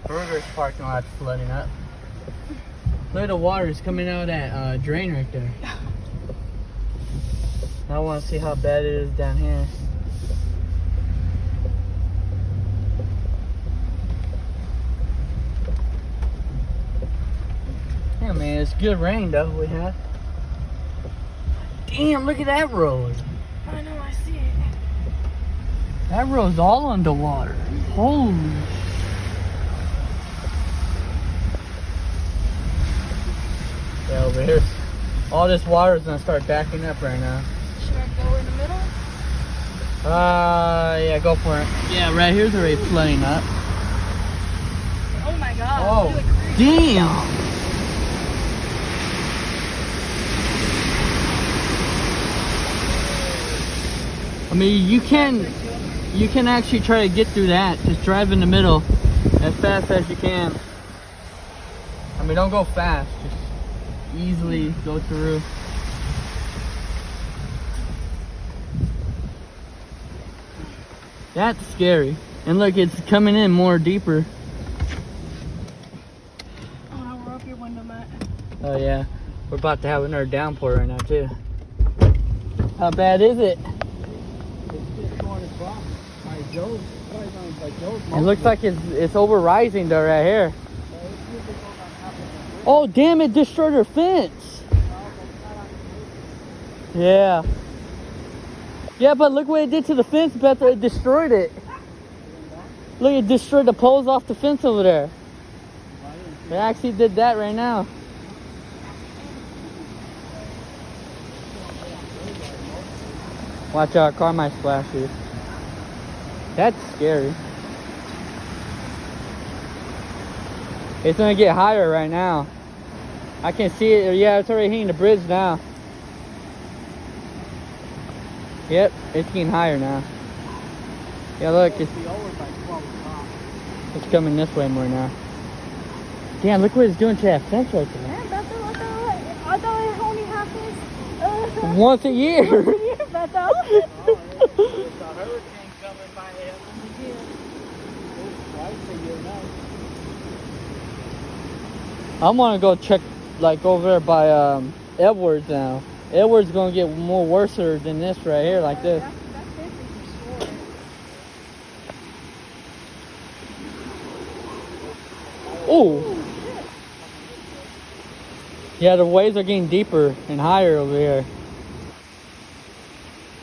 Burgers parking lot's flooding up. Look at the water's coming out of that drain right there. I want to see how bad it is down here. Yeah, man, it's good rain though we have. Damn, look at that road. I know, I see it. That road's all underwater. Holy. Yeah, over here, all this water is gonna start backing up right now. Should I go in the middle? Yeah, go for it. Yeah, right here's already flooding up. Oh my god. Oh, Look at the creek. damn. I mean, you can actually try to get through that. Just drive in the middle as fast as you can. I mean, don't go fast. Just easily go through. That's scary. And look, it's coming in more deeper. Oh, we're up your window, Matt. Oh yeah, we're about to have another downpour right now too. How bad is it? It looks like it's over rising though right here. Oh damn, it destroyed her fence. Yeah. Yeah, but look what it did to the fence, Beth. It destroyed it. Look, it destroyed the poles off the fence over there. It actually did that right now. Watch out, car might splash you. That's scary. It's gonna get higher right now. I can see it. Yeah, it's already hitting the bridge now. Yep, it's getting higher now. Yeah, look, it's coming this way more now. Damn, look what it's doing to that fence right there. Man, Bethel, I thought it only happens Once a year. once a year, Bethel. I want to go check, like, over there by Edwards now. Edwards gonna get more worse than this right here, like this. That's it for sure. Oh. Yeah, the waves are getting deeper and higher over here.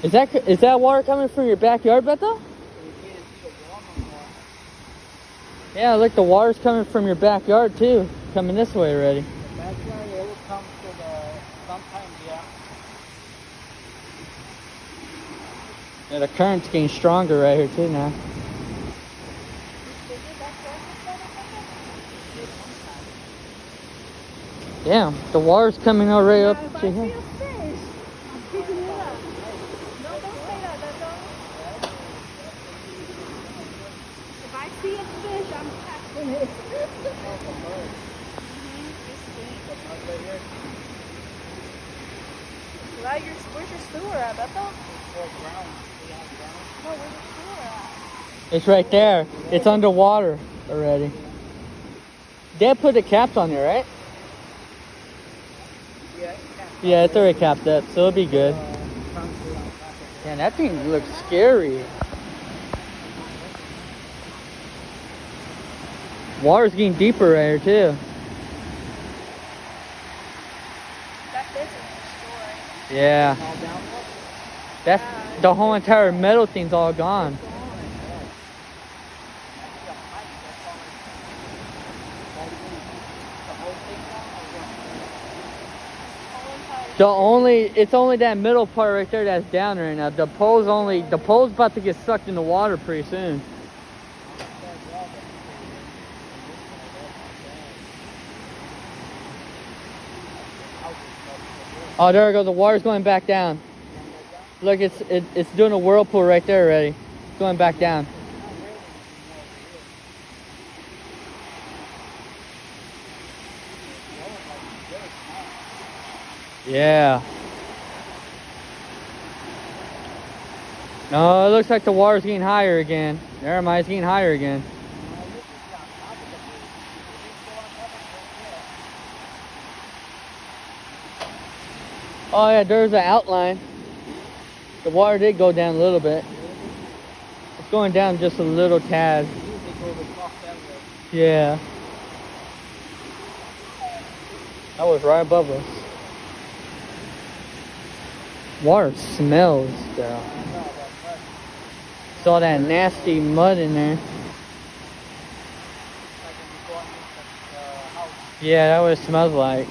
Is that water coming from your backyard, Beto? Yeah, look, the water's coming from your backyard too. Coming this way already. Backyard, it will come to sometimes, yeah. Yeah, the current's getting stronger right here too now. Damn, the water's coming already up If I to see a here. fish, I'm picking it up. No, don't say that, Bethel. If I see a fish, I'm catching it. Where's your sewer at, Bethel? No, where's your sewer at? It's right there. It's underwater already. They put the caps on there, right? Yeah, it's already capped up, so it'll be good. Man, that thing looks scary. Water's getting deeper right here too. That fish is destroyed. Yeah. That's the whole entire metal thing's all gone. It's only that middle part right there that's down right now. The pole's about to get sucked in the water pretty soon. Oh, there we go. The water's going back down. Look, it's doing a whirlpool right there already. It's going back down. Yeah. No, it looks like the water's getting higher again. Never mind, it's getting higher again. Oh yeah, there's an outline. The water did go down a little bit. It's going down just a little tad. Usually go across that way. Yeah. That was right above us. Water smells, though. Saw that nasty mud in there. Yeah, that's what it smells like.